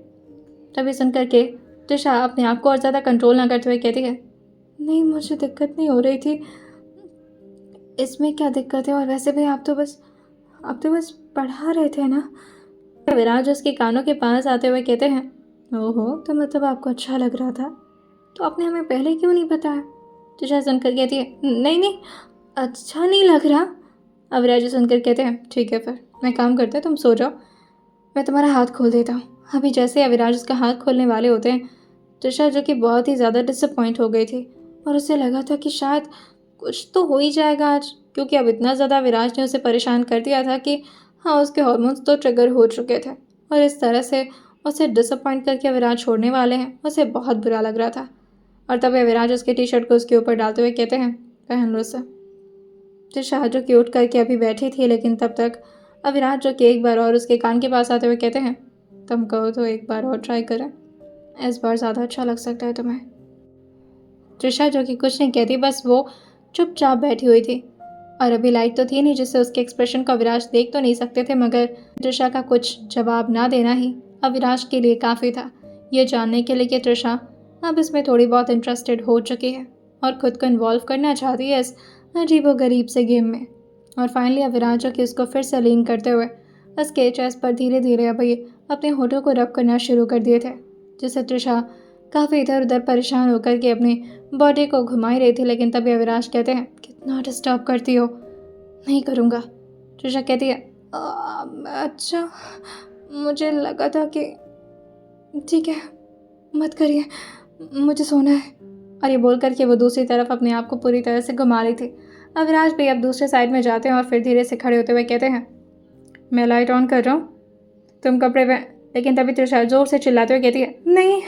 तभी सुन करके त्रिशा अपने आप को और ज़्यादा कंट्रोल ना करते हुए कहती है, नहीं मुझे दिक्कत नहीं हो रही थी, इसमें क्या दिक्कत है? और वैसे भी आप तो बस पढ़ा रहे थे ना। विराज उसके कानों के पास आते हुए कहते हैं, ओहो तो मतलब आपको अच्छा लग रहा था, तो आपने हमें पहले क्यों नहीं बताया? त्रिशा सुनकर कहती है, नहीं नहीं अच्छा नहीं लग रहा। अविराज सुनकर कहते हैं, ठीक है फिर मैं काम करता है, तुम सो जाओ, मैं तुम्हारा हाथ खोल देता हूँ। अभी जैसे अविराज उसका हाथ खोलने वाले होते हैं, त्रिशा जो कि बहुत ही ज़्यादा डिसअपॉइंट हो गई थी और उसे लगा था कि शायद कुछ तो हो ही जाएगा आज, क्योंकि अब इतना ज़्यादा अविराज ने उसे परेशान कर दिया था कि हाँ उसके हार्मोन्स तो ट्रिगर हो चुके थे और इस तरह से उसे डिसअपॉइंट करके अविराज छोड़ने वाले हैं, उसे बहुत बुरा लग रहा था। और तभी अविराज उसके टी शर्ट को उसके ऊपर डालते हुए कहते हैं, पहन लो उसे। त्रिशा जो कि उठ करके अभी बैठी थी, लेकिन तब तक अविराज जो कि एक बार और उसके कान के पास आते हुए कहते हैं, तुम कहो तो एक बार और ट्राई करें, इस बार ज़्यादा अच्छा लग सकता है तुम्हें। त्रिशा जो कि कुछ नहीं कहती, बस वो चुपचाप बैठी हुई थी। और अभी लाइट तो थी नहीं जिससे उसके एक्सप्रेशन को अविनाश देख तो नहीं सकते थे, मगर त्रिशा का कुछ जवाब ना देना ही अविनाश के लिए काफ़ी था, ये जानने के लिए कि त्रिशा अब इसमें थोड़ी बहुत इंटरेस्टेड हो चुकी है और ख़ुद को इन्वॉल्व करना चाहती है इस अजीबोगरीब से गेम में। और फाइनली अविनाश जो कि उसको फिर से लीन करते हुए उसके चेस्ट पर धीरे धीरे अभी अपने होठों को रब करना शुरू कर दिए थे, जिससे त्रिशा काफ़ी इधर उधर परेशान होकर के अपनी बॉडी को घुमा ही रही थी। लेकिन तभी अविनाश कहते हैं, कितना डिस्टर्ब करती हो, नहीं करूँगा। त्रिशा कहती है, अच्छा मुझे लगा था कि ठीक है मत करिए, मुझे सोना है। और ये बोल करके वो दूसरी तरफ अपने आप को पूरी तरह से घुमा रही थी। अविनाश भी अब दूसरे साइड में जाते हैं और फिर धीरे से खड़े होते हुए कहते हैं, मैं लाइट ऑन कर रहा हूँ, तुम कपड़े पहन। लेकिन तभी त्रिशा जोर से चिल्लाते हुए कहती है, नहीं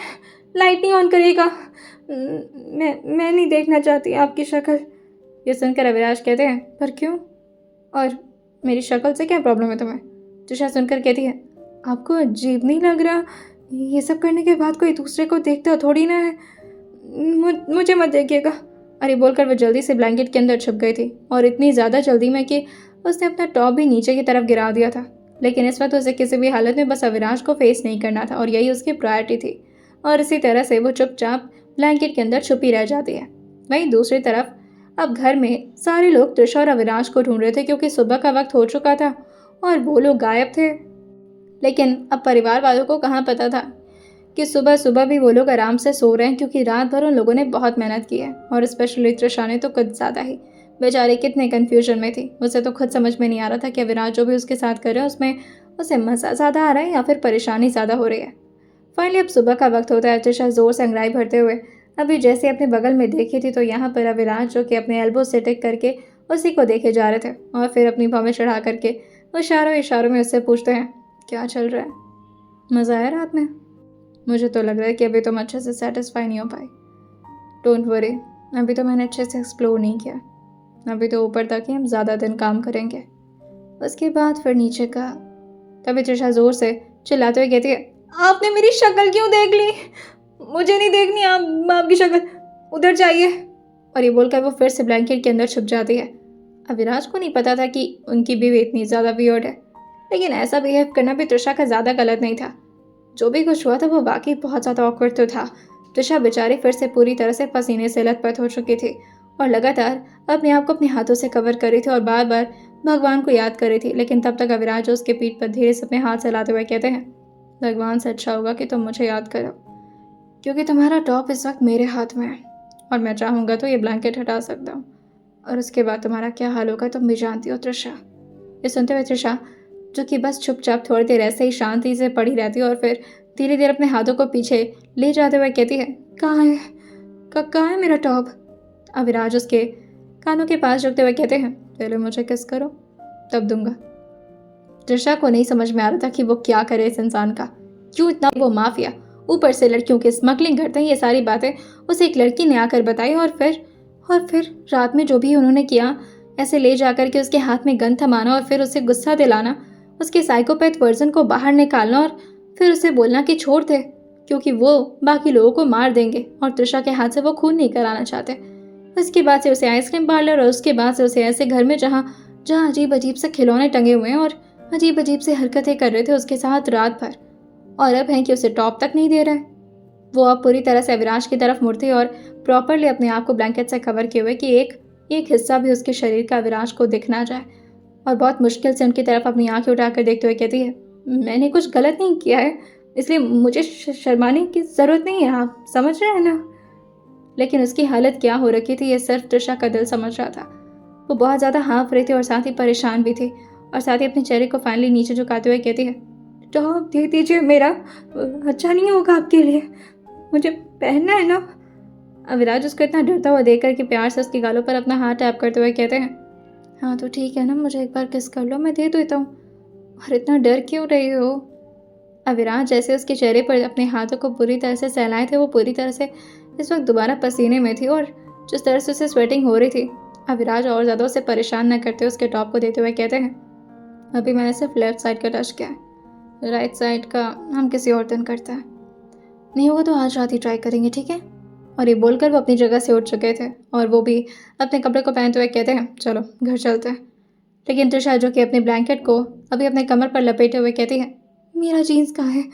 लाइट नहीं ऑन करिएगा, मैं नहीं देखना चाहती आपकी शक्ल। ये सुनकर अविनाश कहते हैं, पर क्यों, और मेरी शक्ल से क्या प्रॉब्लम है तुम्हें? त्रिशा सुनकर कहती है, आपको अजीब नहीं लग रहा? ये सब करने के बाद कोई दूसरे को देखता हो थोड़ी ना है, मुझे मत देखिएगा। अरे बोलकर वो जल्दी से ब्लैंकेट के अंदर छुप गई थी, और इतनी ज़्यादा जल्दी में कि उसने अपना टॉप भी नीचे की तरफ गिरा दिया था। लेकिन इस वक्त उसे किसी भी हालत में बस अविनाश को फेस नहीं करना था और यही उसकी प्रायोरिटी थी। और इसी तरह से वो चुपचाप ब्लैंकेट के अंदर छुपी रह जाती है। वहीं दूसरी तरफ अब घर में सारे लोग त्रिशा और अविनाश को ढूंढ रहे थे, क्योंकि सुबह का वक्त हो चुका था और वो लोग गायब थे। लेकिन अब परिवार वालों को कहाँ पता था कि सुबह सुबह भी वो लोग आराम से सो रहे हैं, क्योंकि रात भर उन लोगों ने बहुत मेहनत की है। और स्पेशली त्रिशा ने तो कुछ ज़्यादा ही, बेचारी कितने कन्फ्यूजन में थी। उसे तो खुद समझ में नहीं आ रहा था कि अविनाश जो भी उसके साथ कर रहे हैं उसमें उसे मज़ा ज़्यादा आ रहा है या फिर परेशानी ज़्यादा हो रही है। फाइनली अब सुबह का वक्त होता है। त्रिशा ज़ोर से अंगड़ाई भरते हुए अभी जैसे अपने बगल में देखी थी, तो यहाँ पर अविनाश जो कि अपने एल्बो से टिक करके उसी को देखे जा रहे थे और फिर अपनी भौं में चढ़ा करके वो इशारों इशारों में उससे पूछते हैं, क्या चल रहा है, मज़ा आया रात में? मुझे तो लग रहा है कि अभी तुम अच्छे से सेटिस्फाई नहीं हो पाई। डोंट वरी, अभी तो मैंने अच्छे से एक्सप्लोर नहीं किया, अभी तो ऊपर तक ही हम ज़्यादा दिन काम करेंगे, उसके बाद फिर नीचे का। तभी त्रिशा ज़ोर से चिल्लाते हुए कहती है, आपने मेरी शक्ल क्यों देख ली? मुझे नहीं देखनी आपकी शक्ल, उधर जाइए। और ये बोलकर वो फिर से ब्लैंकेट के अंदर छुप जाती है। अविनाश को नहीं पता था कि उनकी बीवी इतनी ज़्यादा वियर्ड है, लेकिन ऐसा बिहेव करना भी त्रिशा का ज़्यादा गलत नहीं था। जो भी कुछ हुआ था वो वाकई बहुत ज़्यादा ऑकवर्ड तो था। त्रिशा बेचारी फिर से पूरी तरह से पसीने से लथपथ हो चुकी थी और लगातार अपने आप को अपने हाथों से कवर कर रही थी और बार बार भगवान को याद कर रही थी। लेकिन तब तक अविनाश उसके पीठ पर धीरे से अपने हाथ चलाते हुए कहते हैं, भगवान से अच्छा होगा कि तुम मुझे याद करो, क्योंकि तुम्हारा टॉप इस वक्त मेरे हाथ में है और मैं चाहूँगा तो ये ब्लैंकेट हटा सकता हूँ, और उसके बाद तुम्हारा क्या हाल होगा तुम भी जानती हो त्रिशा। ये सुनते हुए त्रिशा जो कि बस चुपचाप थोड़ी देर ऐसे ही शांति से पड़ी रहती है और फिर धीरे धीरे अपने हाथों को पीछे ले जाते हुए कहती है, कहाँ है मेरा टॉप? अविनाश उसके कानों के पास झुकते हुए कहते हैं, पहले मुझे किस करो तब दूंगा। त्रिशा को नहीं समझ में आ रहा था कि वो क्या करे इस इंसान का, क्यों इतना वो माफिया, ऊपर से लड़कियों की स्मगलिंग करते हैं। ये सारी बातें उसे एक लड़की ने आकर बताई और फिर रात में जो भी उन्होंने किया, ऐसे ले जाकर के उसके हाथ में गन थमाना और फिर उसे गुस्सा दिलाना, उसके साइकोपैथ वर्जन को बाहर निकालना और फिर उसे बोलना कि छोड़ दे क्योंकि वो बाकी लोगों को मार देंगे और त्रिशा के हाथ से वो खून नहीं कराना चाहते। उसके बाद से उसे आइसक्रीम पार्लर और उसके बाद से उसे ऐसे घर में जहाँ अजीब अजीब से खिलौने टंगे हुए हैं और अजीब अजीब से हरकतें कर रहे थे उसके साथ रात भर, और अब है कि उसे टॉप तक नहीं दे रहा है। वो अब पूरी तरह से अविनाश की तरफ मुड़ती और प्रॉपरली अपने आप को ब्लैंकेट से कवर किए हुए कि एक हिस्सा भी उसके शरीर का अविनाश को दिख ना जाए, और बहुत मुश्किल से उनकी तरफ अपनी आंखें उठाकर देखते हुए कहती है, मैंने कुछ गलत नहीं किया है, इसलिए मुझे शर्माने की ज़रूरत नहीं है, आप समझ रहे हैं ना। लेकिन उसकी हालत क्या हो रखी थी ये सिर्फ त्रिशा का दिल समझ रहा था। वो बहुत ज़्यादा हाँफ रही थी और साथ ही परेशान भी थी, और साथ ही अपने चेहरे को फाइनली नीचे झुकाते हुए कहती है, टॉप दे दीजिए मेरा, अच्छा नहीं होगा आपके लिए, मुझे पहनना है ना। अविनाश उसको इतना डरता हुआ देख कर कि प्यार से उसकी गालों पर अपना हाथ टैप करते हुए कहते हैं, हाँ तो ठीक है ना, मुझे एक बार किस कर लो, मैं दे देता हूँ, और इतना डर क्यों रही हो। अविनाश जैसे उसके चेहरे पर अपने हाथों को पूरी तरह से सहलाए थे, वो पूरी तरह से इस वक्त दोबारा पसीने में थी, और जिस तरह से उसे स्वेटिंग हो रही थी, अविनाश और ज़्यादा उसे परेशान न करते उसके टॉप को देते हुए कहते हैं, अभी मैंने सिर्फ लेफ्ट साइड का टच किया है, राइट साइड का हम किसी और दिन करते हैं, नहीं होगा तो आज रात ही ट्राई करेंगे, ठीक है? और ये बोलकर वो अपनी जगह से उठ चुके थे और वो भी अपने कपड़े को पहनते हुए कहते हैं, चलो घर चलते हैं। लेकिन त्रिशा जो कि अपने ब्लैंकेट को अभी अपने कमर पर लपेटे हुए कहती है, मेरा जीन्स कहाँ है?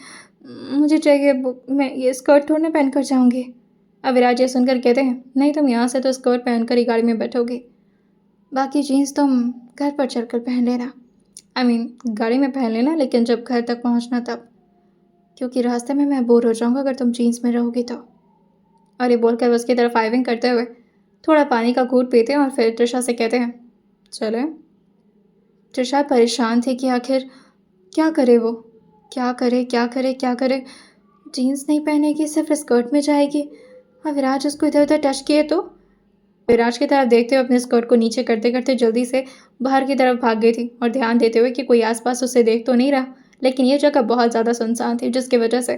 मुझे चाहिए वो, मैं ये स्कर्ट थोड़ी ना पहन कर जाऊँगी। अविराज ये सुनकर कहते हैं, नहीं तुम यहाँ से तो स्कर्ट पहनकर ही गाड़ी में बैठोगी, बाकी जीन्स तुम घर पर चलकर पहन लेना। गाड़ी में पहन लेना, लेकिन जब घर तक पहुँचना तब, क्योंकि रास्ते में मैं बोर हो जाऊँगा अगर तुम जीन्स में रहोगी तो। और ये बोलकर उसकी तरफ आइविंग करते हुए थोड़ा पानी का घूंट पीते हैं और फिर त्रिशा से कहते हैं, चले। त्रिशा परेशान थी कि आखिर क्या करे वो, क्या करे क्या करे क्या करे। जीन्स नहीं पहनेगी, सिर्फ स्कर्ट में जाएगी। अविराज उसको इधर उधर टच किए तो अविराज की तरफ देखते हुए अपने स्कर्ट को नीचे करते करते जल्दी से बाहर की तरफ भाग गई थी और ध्यान देते हुए कि कोई आसपास उसे देख तो नहीं रहा। लेकिन ये जगह बहुत ज़्यादा सुनसान थी जिसकी वजह से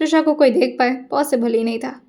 त्रिशा को कोई देख पाए पॉसिबल ही नहीं था।